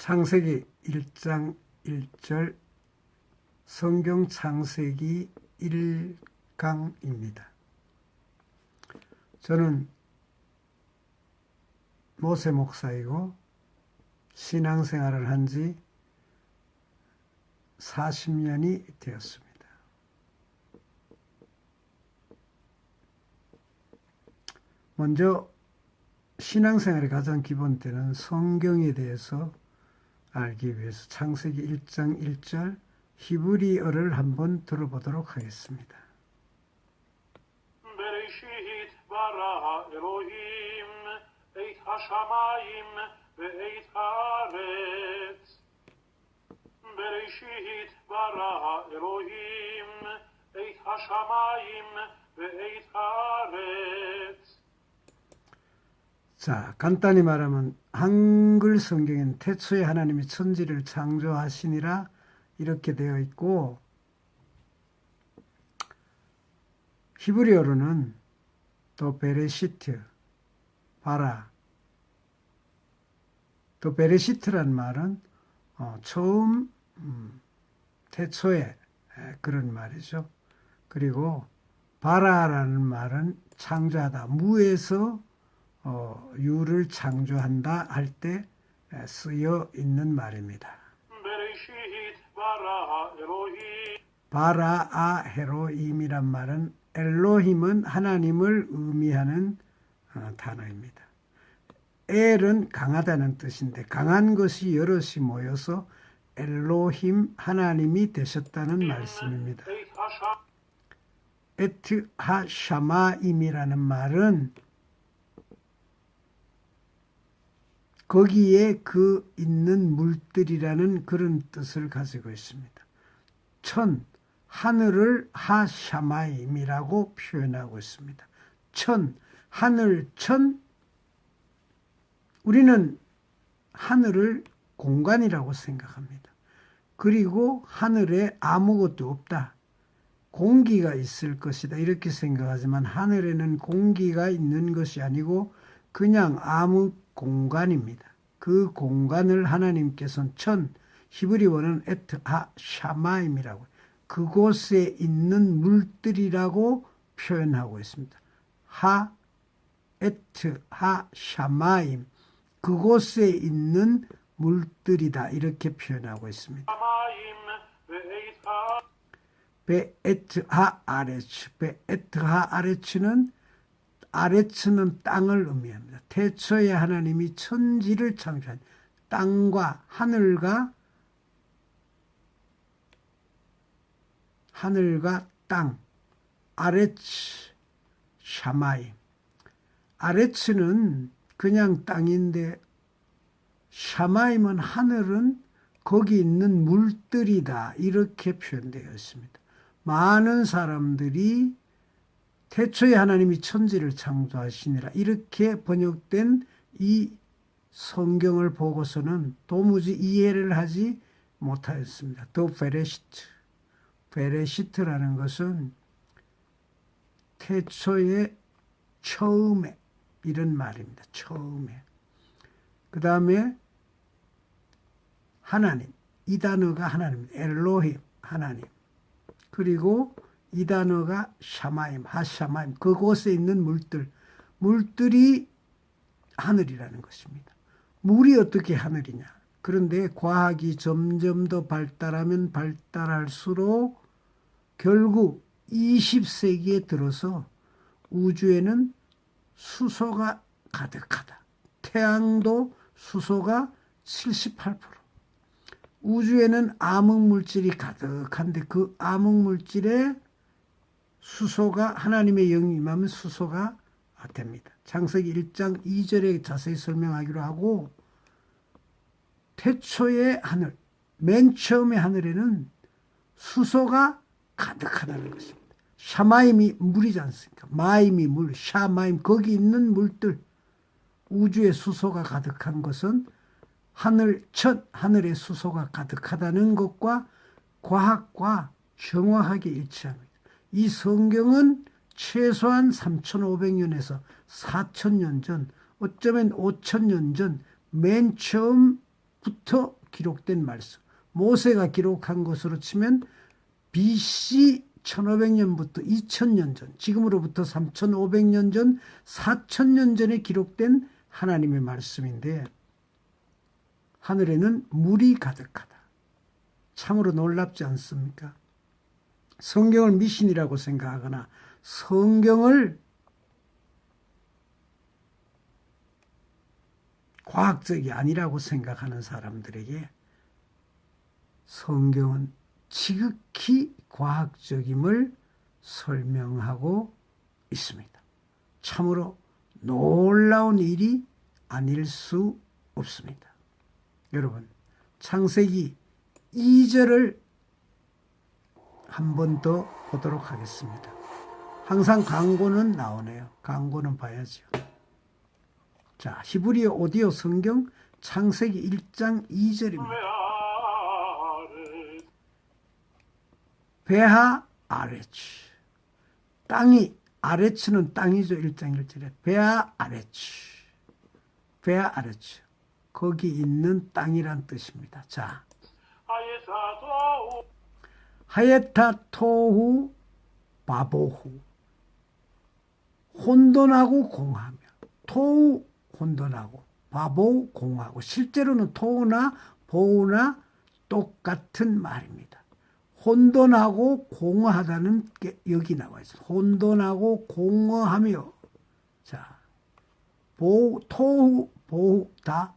창세기 1장 1절 성경 창세기 1강입니다. 저는 모세 목사이고 신앙생활을 한 지 40년이 되었습니다. 먼저 신앙생활의 가장 기본때는 성경에 대해서 알기 위해서 창세기 1장 1절 히브리어를 한번 들어보도록 하겠습니다. בראשית ברא אלוהים את השמיים ואת הארץ. בראשית ברא אלוהים את השמיים ואת הארץ. 자, 간단히 말하면 한글 성경엔 태초에 하나님이 천지를 창조하시니라 이렇게 되어 있고, 히브리어로는 또 베레시트, 바라. 또 베레시트란 말은 처음, 태초에 그런 말이죠. 그리고 바라라는 말은 창조하다, 무에서 유를 창조한다 할 때 쓰여 있는 말입니다. 바라아 헤로임이란 말은 엘로힘은 하나님을 의미하는 단어입니다. 엘은 강하다는 뜻인데 강한 것이 여럿이 모여서 엘로힘 하나님이 되셨다는 말씀입니다. 에트 하샤마임이라는 말은 거기에 그 있는 물들이라는 그런 뜻을 가지고 있습니다. 천, 하늘을 하샤마임이라고 표현하고 있습니다. 천, 하늘 천, 우리는 하늘을 공간이라고 생각합니다. 그리고 하늘에 아무것도 없다, 공기가 있을 것이다 이렇게 생각하지만 하늘에는 공기가 있는 것이 아니고 그냥 아무 공간입니다. 그 공간을 하나님께서는 천, 히브리어는 에트 하 샤마임이라고, 그곳에 있는 물들이라고 표현하고 있습니다. 하 에트 하 샤마임, 그곳에 있는 물들이다 이렇게 표현하고 있습니다. 베에트 하 아레츠, 베에트 하 아레츠는 아레츠는 땅을 의미합니다. 태초에 하나님이 천지를 창조한 땅과 하늘과 땅, 아레츠, 샤마임. 아레츠는 그냥 땅인데 샤마임은 하늘은 거기 있는 물들이다 이렇게 표현되어 있습니다. 많은 사람들이 태초에 하나님이 천지를 창조하시니라 이렇게 번역된 이 성경을 보고서는 도무지 이해를 하지 못하였습니다. 더 베레시트, 베레시트라는 것은 태초에, 처음에 이런 말입니다. 처음에. 그 다음에 하나님, 이 단어가 하나님, 엘로힘, 하나님. 그리고 이 단어가 샤마임, 하샤마임, 그곳에 있는 물들이 하늘이라는 것입니다. 물이 어떻게 하늘이냐? 그런데 과학이 점점 더 발달하면 발달할수록 결국 20세기에 들어서 우주에는 수소가 가득하다. 태양도 수소가 78%. 우주에는 암흑물질이 가득한데 그 암흑물질에 수소가, 하나님의 영이 임하면 수소가 됩니다. 창세기 1장 2절에 자세히 설명하기로 하고, 태초의 하늘, 맨 처음의 하늘에는 수소가 가득하다는 것입니다. 샤마임이 물이지 않습니까? 마임이 물, 샤마임, 거기 있는 물들. 우주에 수소가 가득한 것은 하늘에 수소가 가득하다는 것과 과학과 정확하게 일치합니다. 이 성경은 최소한 3,500년에서 4,000년 전, 어쩌면 5,000년 전 맨 처음 부터 기록된 말씀. 모세가 기록한 것으로 치면 BC 1500년부터 2000년 전, 지금으로부터 3500년 전, 4000년 전에 기록된 하나님의 말씀인데 하늘에는 물이 가득하다. 참으로 놀랍지 않습니까? 성경을 미신이라고 생각하거나 성경을 과학적이 아니라고 생각하는 사람들에게 성경은 지극히 과학적임을 설명하고 있습니다. 참으로 놀라운 일이 아닐 수 없습니다. 여러분, 창세기 2절을 한 번 더 보도록 하겠습니다. 항상 광고는 나오네요. 광고는 봐야죠. 자, 히브리어 오디오 성경 창세기 1장 2절입니다. 베하 아레츠. 땅이, 아레츠는 땅이죠. 1장 1절에. 베하 아레츠. 베하 아레츠. 거기 있는 땅이란 뜻입니다. 자, 하예타 토후 바보후. 혼돈하고 공하며. 토후 혼돈하고 바보 공하고. 실제로는 토우나 보우나 똑같은 말입니다. 혼돈하고 공허하다는 게 여기 나와 있어요. 혼돈하고 공허하며. 자, 토후 보우 다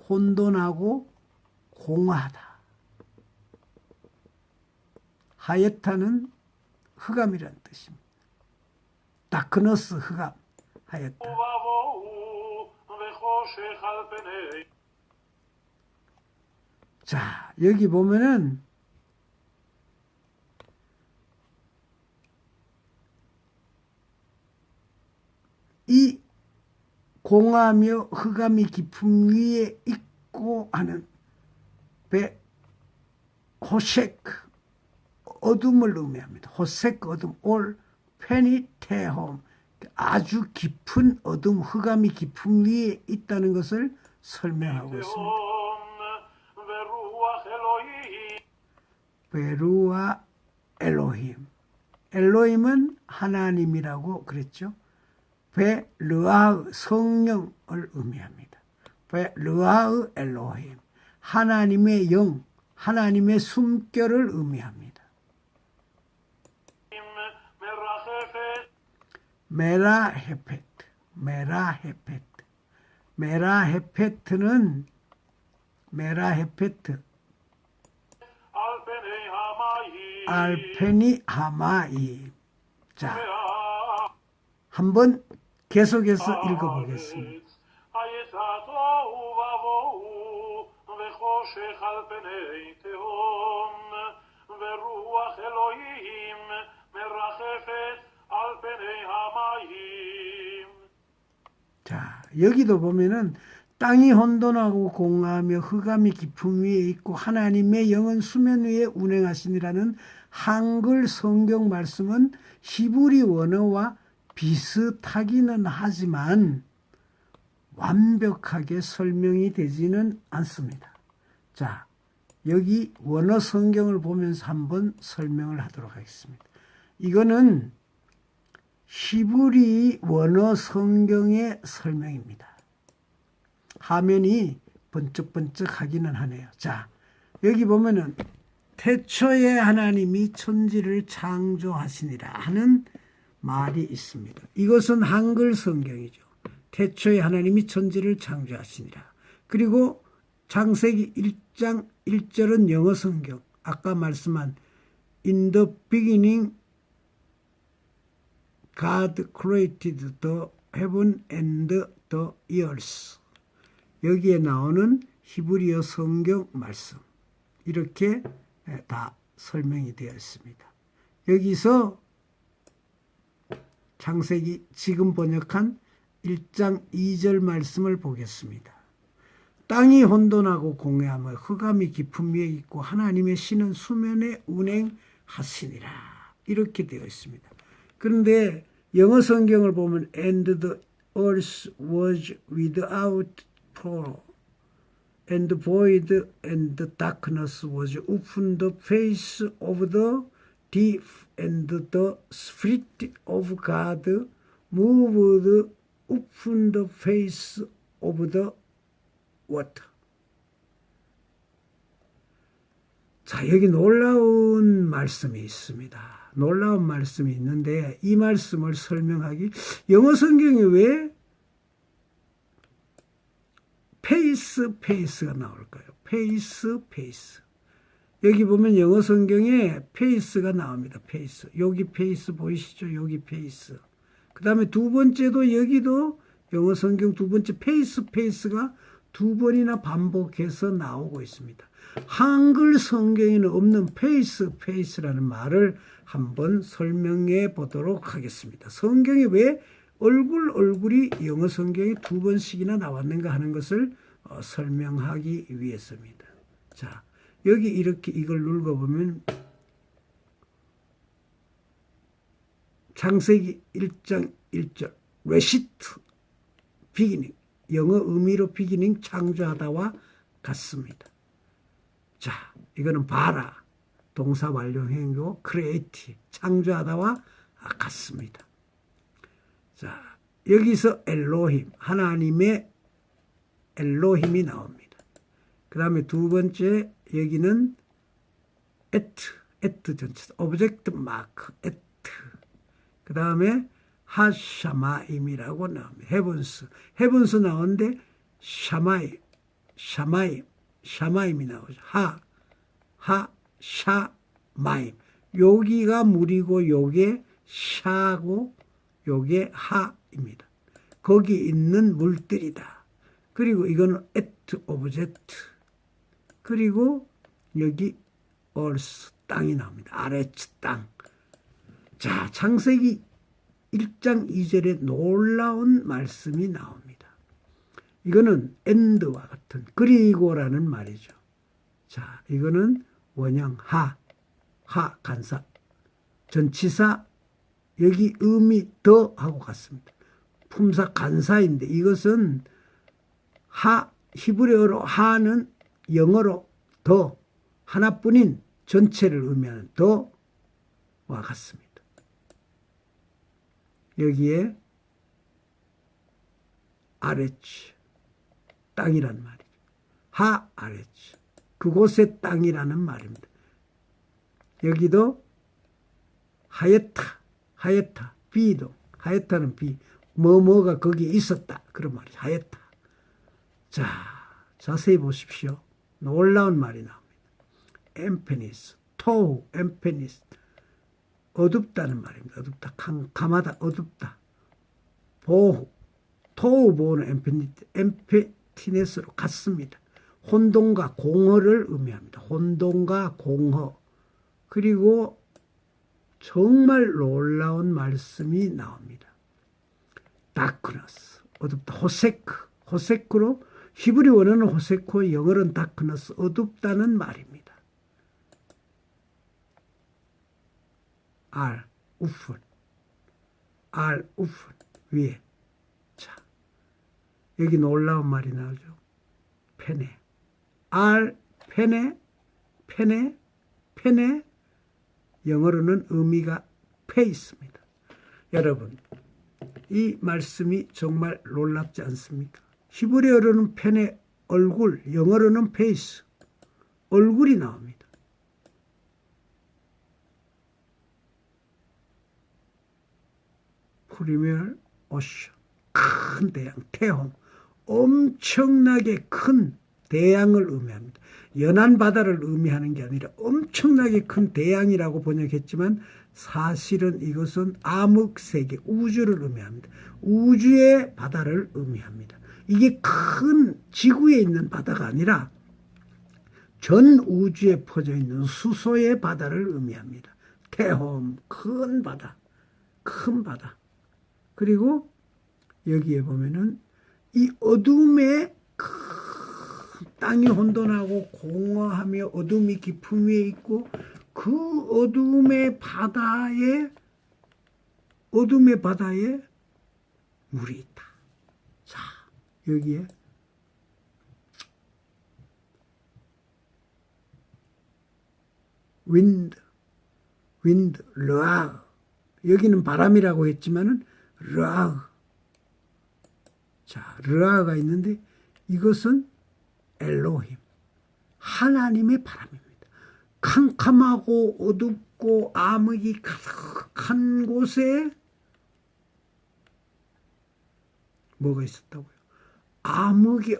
혼돈하고 공허하다. 하예타는 흑암이란 뜻입니다. 다크너스 흑암. 하예타. 자, 여기 보면은 이 공하며 흑암이 깊음 위에 있고 하는 호셰크, 어둠을 의미합니다. 호세크 어둠, 올 페니테홈, 아주 깊은 어둠, 흑암이 깊은 위에 있다는 것을 설명하고 있습니다. 베루아 엘로힘. 엘로힘은 하나님이라고 그랬죠. 베르아의 성령을 의미합니다. 베르아의 엘로힘. 하나님의 영, 하나님의 숨결을 의미합니다. 메라헤페트. 메라헤페트. 메라헤페트는 메라헤페트. 알페니 하마이. 자, 한번 계속해서 읽어보겠습니다. 자, 여기도 보면은 땅이 혼돈하고 공허하며 흑암이 깊음 위에 있고 하나님의 영은 수면 위에 운행하시니라는 한글 성경 말씀은 히브리 원어와 비슷하기는 하지만 완벽하게 설명이 되지는 않습니다. 자, 여기 원어 성경을 보면서 한번 설명을 하도록 하겠습니다. 이거는 히브리 원어 성경의 설명입니다. 화면이 번쩍번쩍 하기는 하네요. 자, 여기 보면은 태초에 하나님이 천지를 창조하시니라 하는 말이 있습니다. 이것은 한글 성경이죠. 태초에 하나님이 천지를 창조하시니라. 그리고 창세기 1장 1절은 영어 성경. 아까 말씀한 In the beginning God created the heaven and the earth. 여기에 나오는 히브리어 성경 말씀. 이렇게 다 설명이 되어 있습니다. 여기서 창세기 지금 번역한 1장 2절 말씀을 보겠습니다. 땅이 혼돈하고 공허하며 흑암이 깊은 위에 있고 하나님의 신은 수면에 운행하시니라. 이렇게 되어 있습니다. 그런데 영어 성경을 보면 And the earth was without form. and void and darkness was upon the face of the deep, and the Spirit of God moved upon the face of the water. 자, 여기 놀라운 말씀이 있습니다. 놀라운 말씀이 있는데 이 말씀을 설명하기 영어 성경에 왜 페이스가 나올까요? 페이스. 여기 보면 영어 성경에 페이스가 나옵니다. 페이스. 여기 페이스 보이시죠? 여기 페이스. 그 다음에 두 번째도 여기도 영어 성경 두 번째 페이스가 두 번이나 반복해서 나오고 있습니다. 한글 성경에는 없는 페이스라는 말을 한번 설명해 보도록 하겠습니다. 성경에 왜 얼굴이 영어 성경에 두 번씩이나 나왔는가 하는 것을 설명하기 위해서입니다. 자, 여기 이렇게 이걸 읽어보면 창세기 1장 1절 레시트 비기닝, 영어 의미로 비기닝 창조하다와 같습니다. 자, 이거는 봐라 동사 완료형이고 크리에이티 창조하다와 같습니다. 자, 여기서 엘로힘 하나님의 엘로힘이 나옵니다. 그 다음에 두 번째 여기는 에트 전체 오브젝트 마크 에트. 그 다음에 하샤마임이라고 나옵니다. 헤븐스 나오는데 샤마임이 나오죠. 샤마임. 여기가 물이고 요게 샤고 요게 하입니다. 거기 있는 물들이다. 그리고 이거는 에트 오브젝트. 그리고 여기 얼스 땅이 나옵니다. 아래츠 땅. 자, 창세기 1장 2절에 놀라운 말씀이 나옵니다. 이거는 엔드와 같은 그리고라는 말이죠. 자, 이거는 원형 하 간사 전치사 여기 음이 더 하고 같습니다. 품사 간사인데 이것은 히브리어로 하는 영어로 더 하나뿐인 전체를 의미하는 더와 같습니다. 여기에 아레츠 땅이란 말이죠. 아레츠 그곳의 땅이라는 말입니다. 여기도 하예타 비도 하예타는 비 뭐가 거기에 있었다 그런 말이죠. 하예타. 자, 자세히 보십시오. 놀라운 말이 나옵니다. 엠페니스 토우 엠페니스 어둡다는 말입니다. 어둡다 감하다 어둡다 보호 토우 보호는 엠페티네스로 같습니다. 혼돈과 공허를 의미합니다. 혼돈과 공허. 그리고 정말 놀라운 말씀이 나옵니다. 다크너스 어둡다. 호세크로 히브리 원어는 호세코 영어로는 다크너스 어둡다는 말입니다. 우픈 위에. 자, 여기 놀라운 말이 나오죠. 페네 영어로는 의미가 페이스입니다. 여러분, 이 말씀이 정말 놀랍지 않습니까? 히브리어로는 페네 얼굴, 영어로는 페이스, 얼굴이 나옵니다. 프리미얼 오션, 큰 대양, 태홍, 엄청나게 큰 대양을 의미합니다. 연안 바다를 의미하는 게 아니라 엄청나게 큰 대양이라고 번역했지만 사실은 이것은 암흑세계, 우주를 의미합니다. 우주의 바다를 의미합니다. 이게 큰 지구에 있는 바다가 아니라 전 우주에 퍼져 있는 수소의 바다를 의미합니다. 태홈, 큰 바다. 그리고 여기에 보면은 이 어둠에 땅이 혼돈하고 공허하며 어둠이 깊음 위에 있고 그 어둠의 바다에 물이 있다. 자, 여기에 윈드, 르아. 여기는 바람이라고 했지만은 르아. 자, 르아가 있는데 이것은 엘로힘, 하나님의 바람입니다. 캄캄하고 어둡고 암흑이 가득한 곳에 뭐가 있었다고요? 암흑의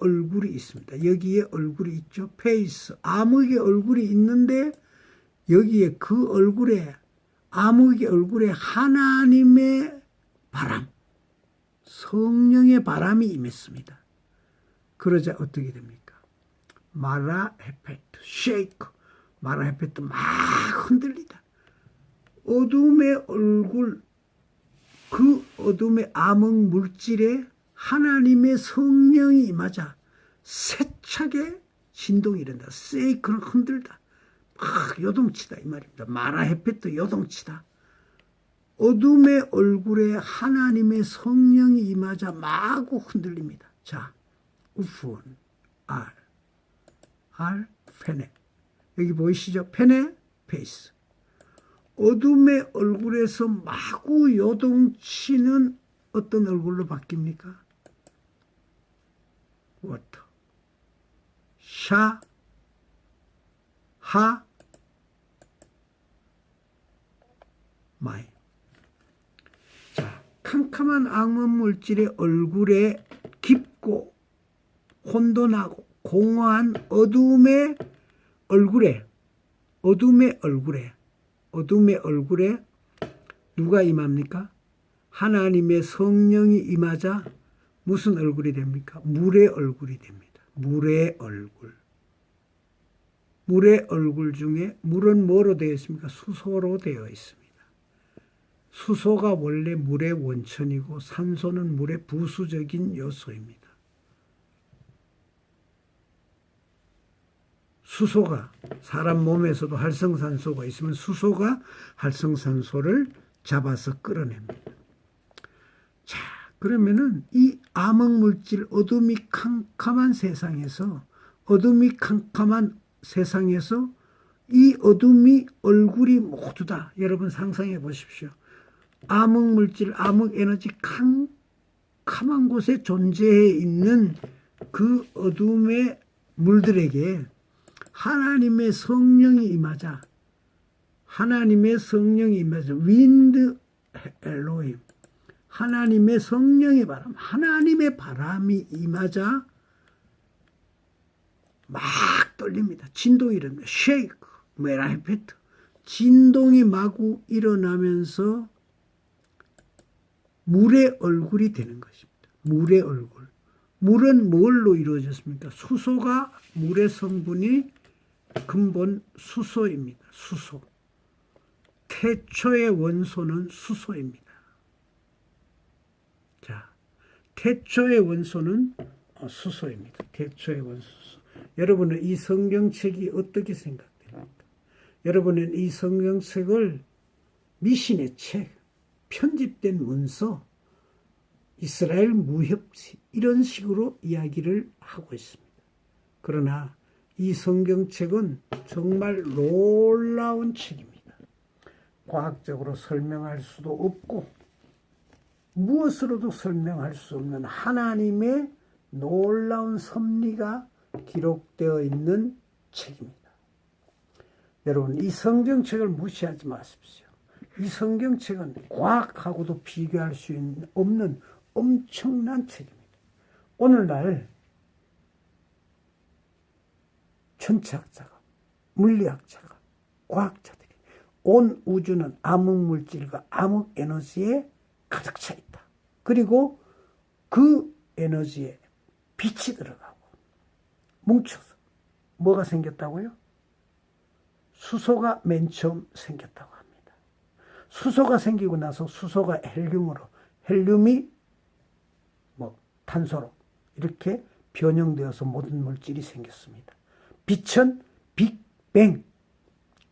얼굴이 있습니다. 여기에 얼굴이 있죠. 페이스, 암흑의 얼굴이 있는데 여기에 그 얼굴에, 암흑의 얼굴에 하나님의 바람, 성령의 바람이 임했습니다. 그러자 어떻게 됩니까? 마라헤페트, 쉐이크, 마라헤페트 막 흔들리다. 어둠의 얼굴, 그 어둠의 암흑 물질에 하나님의 성령이 임하자 세차게 진동이 일어난다. 쉐이크는 흔들다. 막 요동치다 이 말입니다. 마라헤페트 요동치다. 어둠의 얼굴에 하나님의 성령이 임하자 마구 흔들립니다. 자, 우푼, 페네. 여기 보이시죠? 페네, 페이스. 어둠의 얼굴에서 마구 요동치는 어떤 얼굴로 바뀝니까? 워터, 샤, 하, 마이. 자, 캄캄한 악몽 물질의 얼굴에 깊고 혼돈하고 공허한 어둠의 얼굴에 누가 임합니까? 하나님의 성령이 임하자 무슨 얼굴이 됩니까? 물의 얼굴이 됩니다. 물의 얼굴 중에 물은 뭐로 되어 있습니까? 수소로 되어 있습니다. 수소가 원래 물의 원천이고 산소는 물의 부수적인 요소입니다. 수소가 사람 몸에서도 활성산소가 있으면 수소가 활성산소를 잡아서 끌어냅니다. 자, 그러면은 이 암흑물질 어둠이 캄캄한 세상에서 이 어둠이 얼굴이 모두 다 여러분 상상해 보십시오. 암흑물질, 암흑에너지 캄캄한 곳에 존재해 있는 그 어둠의 물들에게 하나님의 성령이 임하자 윈드 엘로힘, 하나님의 성령의 바람, 하나님의 바람이 임하자 막 떨립니다. 진동이 일어납니다. 쉐이크, 메라헤페트, 진동이 마구 일어나면서 물의 얼굴이 되는 것입니다. 물의 얼굴. 물은 뭘로 이루어졌습니까? 수소가 물의 성분이 근본 수소입니다. 수소. 태초의 원소는 수소입니다. 자, 태초의 원소는 수소입니다. 태초의 원소. 여러분은 이 성경책이 어떻게 생각됩니까? 여러분은 이 성경책을 미신의 책, 편집된 문서, 이스라엘 무협지 이런 식으로 이야기를 하고 있습니다. 그러나 이 성경책은 정말 놀라운 책입니다. 과학적으로 설명할 수도 없고 무엇으로도 설명할 수 없는 하나님의 놀라운 섭리가 기록되어 있는 책입니다. 여러분, 이 성경책을 무시하지 마십시오. 이 성경책은 과학하고도 비교할 수 없는 엄청난 책입니다. 오늘날 천체학자가, 물리학자가, 과학자들이 온 우주는 암흑물질과 암흑에너지에 가득 차 있다. 그리고 그 에너지에 빛이 들어가고 뭉쳐서 뭐가 생겼다고요? 수소가 맨 처음 생겼다고 합니다. 수소가 생기고 나서 수소가 헬륨으로, 헬륨이 탄소로 이렇게 변형되어서 모든 물질이 생겼습니다. 빛은 빅뱅,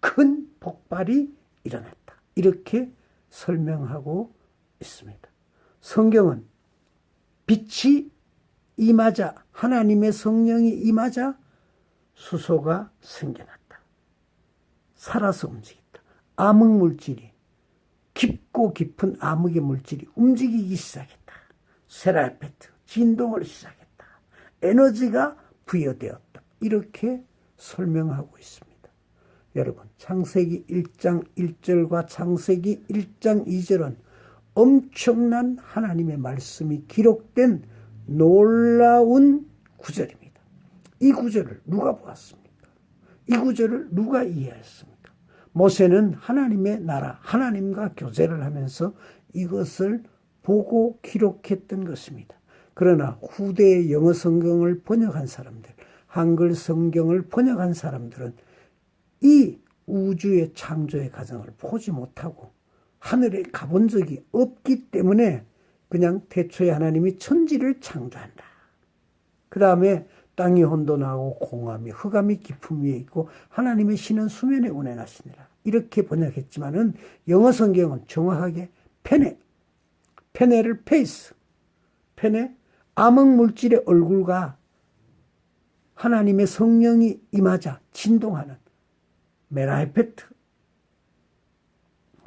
큰 폭발이 일어났다. 이렇게 설명하고 있습니다. 성경은 빛이 임하자, 하나님의 성령이 임하자 수소가 생겨났다. 살아서 움직인다. 암흑 물질이, 깊고 깊은 암흑의 물질이 움직이기 시작했다. 세라페트, 진동을 시작했다. 에너지가 부여되었다. 이렇게 설명하고 있습니다. 여러분, 창세기 1장 1절과 창세기 1장 2절은 엄청난 하나님의 말씀이 기록된 놀라운 구절입니다. 이 구절을 누가 보았습니까? 이 구절을 누가 이해했습니까? 모세는 하나님의 나라, 하나님과 교제를 하면서 이것을 보고 기록했던 것입니다. 그러나 후대의 영어 성경을 번역한 사람들, 한글 성경을 번역한 사람들은 이 우주의 창조의 과정을 보지 못하고 하늘에 가본 적이 없기 때문에 그냥 태초에 하나님이 천지를 창조한다. 그 다음에 땅이 혼돈하고 공함이 흑암이 깊음 위에 있고 하나님의 신은 수면에 운행하시니라. 이렇게 번역했지만은 영어 성경은 정확하게 페네를 페이스, 페네, 암흑 물질의 얼굴과 하나님의 성령이 임하자 진동하는 메라이페트,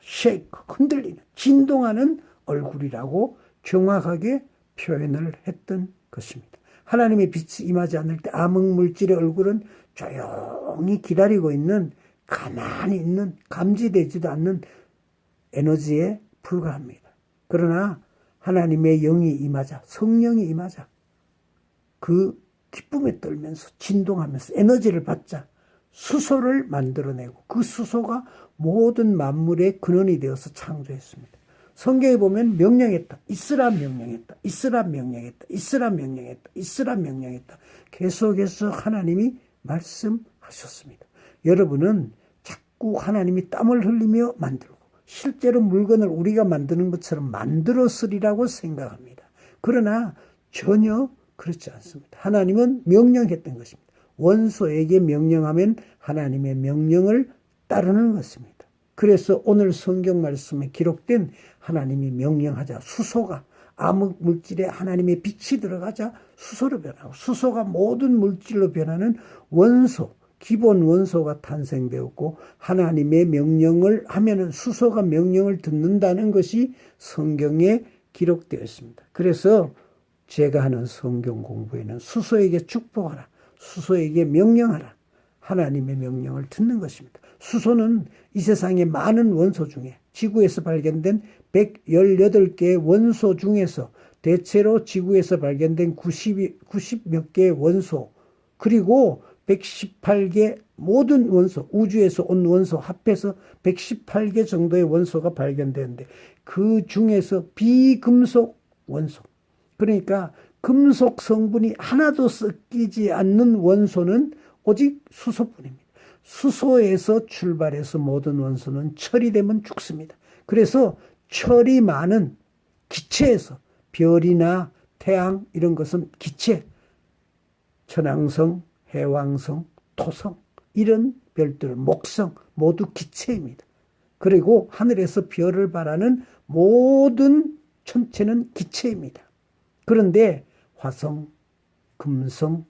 쉐이크, 흔들리는, 진동하는 얼굴이라고 정확하게 표현을 했던 것입니다. 하나님의 빛이 임하지 않을 때 암흑 물질의 얼굴은 조용히 기다리고 있는, 가만히 있는, 감지되지도 않는 에너지에 불과합니다. 그러나 하나님의 영이 임하자, 성령이 임하자 그 기쁨에 떨면서 진동하면서 에너지를 받자 수소를 만들어내고 그 수소가 모든 만물의 근원이 되어서 창조했습니다. 성경에 보면 명령했다. 있으라 명령했다. 있으라 명령했다. 있으라 명령했다. 있으라 명령했다. 계속해서 하나님이 말씀하셨습니다. 여러분은 자꾸 하나님이 땀을 흘리며 만들고 실제로 물건을 우리가 만드는 것처럼 만들었으리라고 생각합니다. 그러나 전혀 그렇지 않습니다. 하나님은 명령했던 것입니다. 원소에게 명령하면 하나님의 명령을 따르는 것입니다. 그래서 오늘 성경 말씀에 기록된 하나님이 명령하자 수소가 암흑 물질에 하나님의 빛이 들어가자 수소로 변하고 수소가 모든 물질로 변하는 원소, 기본 원소가 탄생되었고 하나님의 명령을 하면은 수소가 명령을 듣는다는 것이 성경에 기록되어 있습니다. 그래서 제가 하는 성경 공부에는 수소에게 축복하라, 수소에게 명령하라, 하나님의 명령을 듣는 것입니다. 수소는 이 세상의 많은 원소 중에 지구에서 발견된 118개의 원소 중에서 대체로 지구에서 발견된 90몇 개의 원소 그리고 118개 모든 원소, 우주에서 온 원소 합해서 118개 정도의 원소가 발견되는데 그 중에서 비금속 원소, 그러니까 금속 성분이 하나도 섞이지 않는 원소는 오직 수소뿐입니다. 수소에서 출발해서 모든 원소는 철이 되면 죽습니다. 그래서 철이 많은 기체에서 별이나 태양 이런 것은 기체, 천왕성, 해왕성, 토성 이런 별들은 목성 모두 기체입니다. 그리고 하늘에서 별을 바라는 모든 천체는 기체입니다. 그런데 화성, 금성,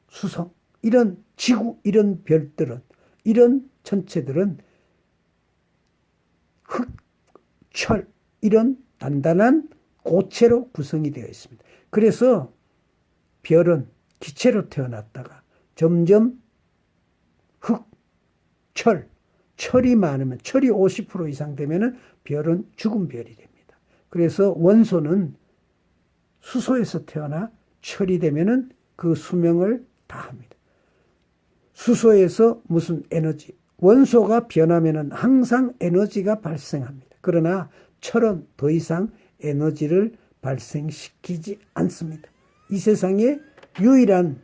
수성 이런 지구 이런 별들은 이런 천체들은 흙, 철 이런 단단한 고체로 구성이 되어 있습니다. 그래서 별은 기체로 태어났다가 점점 흙, 철이 많으면 철이 50% 이상 되면 별은 죽은 별이 됩니다. 그래서 원소는 수소에서 태어나 철이 되면 그 수명을 다합니다. 수소에서 무슨 에너지, 원소가 변하면 항상 에너지가 발생합니다. 그러나 철은 더 이상 에너지를 발생시키지 않습니다. 이 세상에 유일한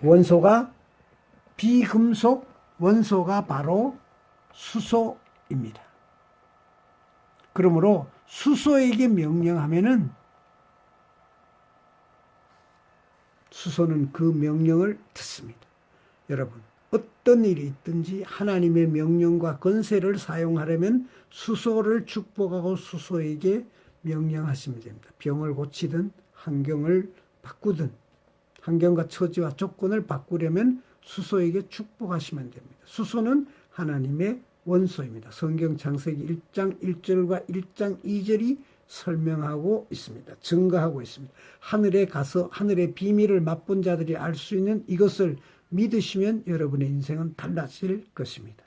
원소가 비금속 원소가 바로 수소입니다. 그러므로 수소에게 명령하면은 수소는 그 명령을 듣습니다. 여러분, 어떤 일이 있든지 하나님의 명령과 권세를 사용하려면 수소를 축복하고 수소에게 명령하시면 됩니다. 병을 고치든 환경을 바꾸든 환경과 처지와 조건을 바꾸려면 수소에게 축복하시면 됩니다. 수소는 하나님의 원소입니다. 성경 창세기 1장 1절과 1장 2절이 설명하고 있습니다. 증거하고 있습니다. 하늘에 가서 하늘의 비밀을 맛본 자들이 알 수 있는 이것을 믿으시면 여러분의 인생은 달라질 것입니다.